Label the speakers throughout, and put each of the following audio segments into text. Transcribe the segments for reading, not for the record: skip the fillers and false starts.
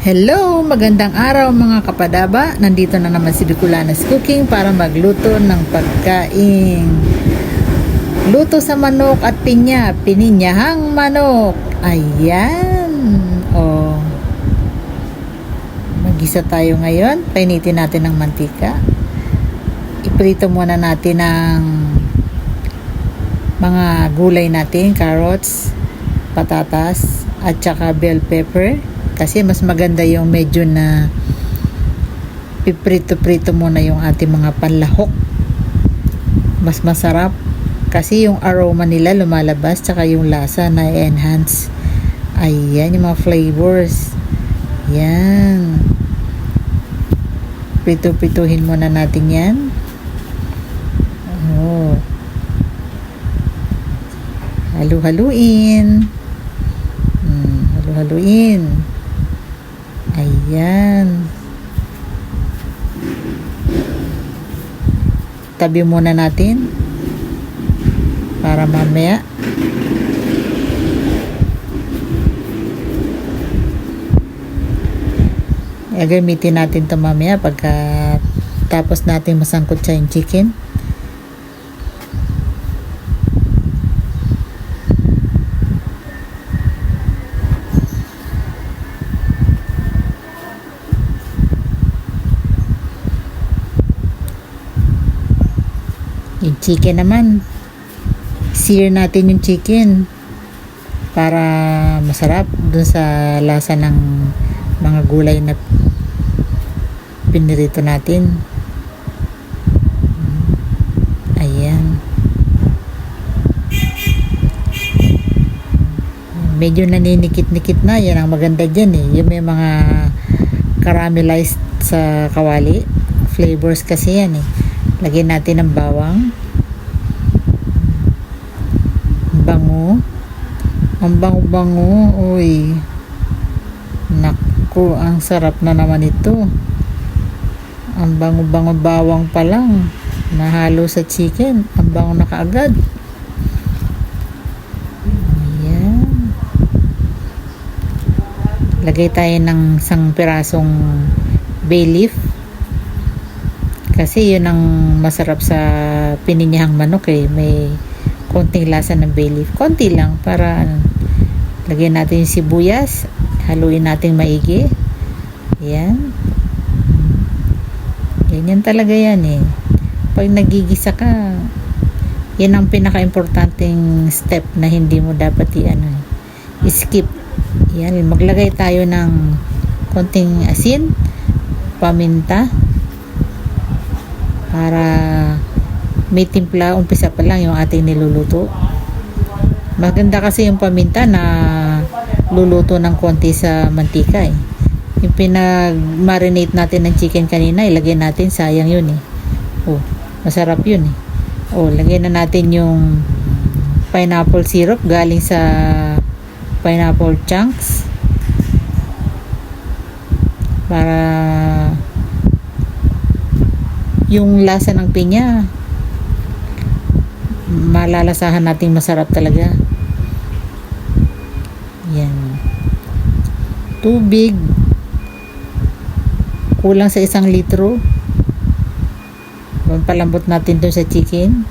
Speaker 1: Hello! Magandang araw mga kapadaba. Nandito na naman si Bicolanas Cooking para magluto ng pagkain. Luto sa manok at pinya. Pininyahang manok. Ayan. O. Magisa tayo ngayon. Painitin natin ng mantika. Iprito muna natin ang mga gulay natin. Carrots, patatas, at saka bell pepper. Kasi mas maganda yung medyo na piprito-prito muna yung ating mga panlahok. Mas masarap. Kasi yung aroma nila lumalabas, tsaka yung lasa na enhance. Ayan, yung mga flavors. Yan. Prito-prituhin muna natin yan. Oh. Halu-haluin. Halu-haluin. Ayan. Tabi muna natin para mamaya gagamitin natin ito mamaya pagka tapos natin masangkot sa yung chicken. Yung chicken naman, sear natin yung chicken para masarap dun sa lasa ng mga gulay na pinirito natin. Ayan. Medyo naninikit-nikit na. Yan ang maganda dyan eh. Yung may mga caramelized sa kawali. Flavors kasi yan eh. Lagyan natin ng bawang. Bango. Ang bango-bango. Uy. Naku, ang sarap na naman ito. Ang bango-bango bawang pa lang. Nahalo sa chicken. Ang bango na kaagad. Ayan. Lagay tayo ng isang pirasong bay leaf. Kasi yun ang masarap sa pininyahang manok eh. May konting lasa ng bay leaf. Konti lang para lagyan natin yung sibuyas. Haluin natin maigi. Yan. Ganyan talaga yan eh. Pag nagigisa ka, yan ang pinaka-importanting step na hindi mo dapat skip. Yan. Maglagay tayo ng konting asin, paminta, para may timpla, umpisa pa lang yung ating niluluto. Maganda kasi yung paminta na luluto ng konti sa mantika eh. Yung pinag-marinate natin ng chicken kanina, ilagay natin, sayang yun eh. Oh, masarap yun eh. Oh, lagay na natin yung pineapple syrup galing sa pineapple chunks para yung lasa ng pinya malalasahan natin, masarap talaga. Yan. Tubig kulang sa 1 litro. Palambot natin doon sa chicken.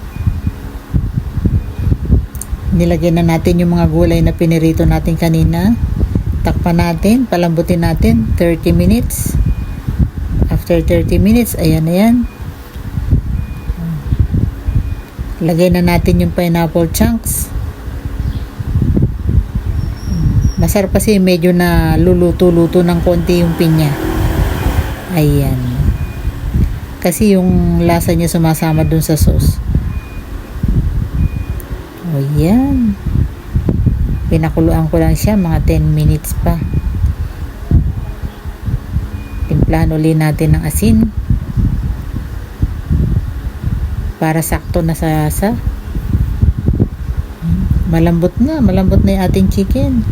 Speaker 1: Nilagay na natin yung mga gulay na pinirito natin kanina. Takpan natin, palambutin natin 30 minutes. After 30 minutes, ayan na yan. Lagay na natin yung pineapple chunks. Masarap kasi medyo na luluto-luto ng konti yung pinya. Ayan. Kasi yung lasa niya sumasama dun sa sauce. O yan. Pinakuluan ko lang siya mga 10 minutes pa. Timplahan uli natin ng asin. Para sakto na sa lasa. Malambot na yung ating chicken.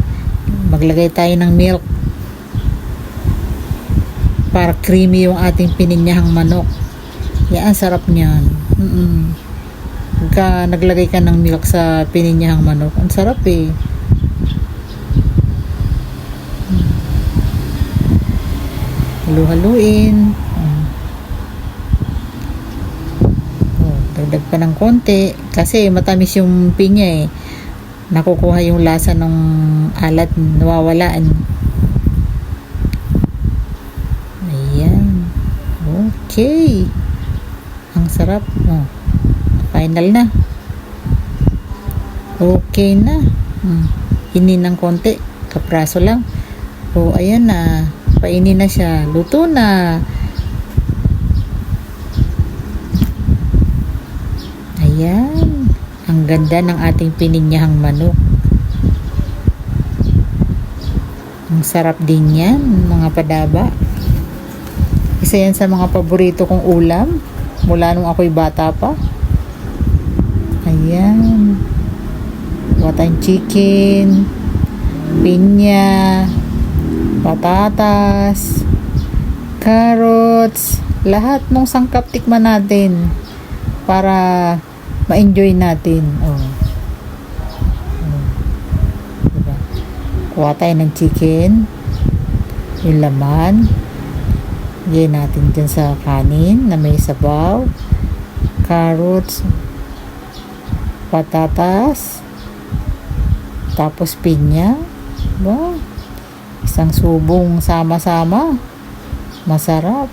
Speaker 1: Maglagay tayo ng milk para creamy yung ating pininyahang manok. Yan, sarap niyan. Pagka naglagay ka ng milk sa pininyahang manok, ang sarap eh. Halu-haluin. Dagdag pa ng konti kasi matamis yung pinya nakukuha yung lasa ng alat, nawawalaan. Ayan, okay, ang sarap. Final na, okay na. Hinin ng konti, kapraso lang. Ayan na, painin na siya, luto na. Ayan, ang ganda ng ating pininyahang manok. Ang sarap din yan, mga padaba. Isa yan sa mga paborito kong ulam mula nung ako'y bata pa. Ayan, watang chicken, pinya, patatas, carrots, lahat ng sangkap tikman natin para ma-enjoy natin. Diba? Kuha tayo ng chicken, yung laman, lagyan natin dyan sa kanin na may sabaw, carrots, patatas, tapos pinya. Diba? Isang subong sama-sama, masarap.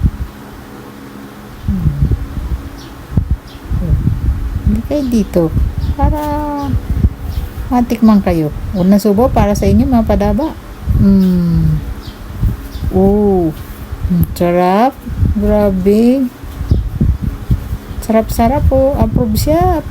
Speaker 1: Kayo dito para matikman kayo. Unang subo para sa inyo, mga padaba. Sarap, grabe, sarap-sarap. Approve siya.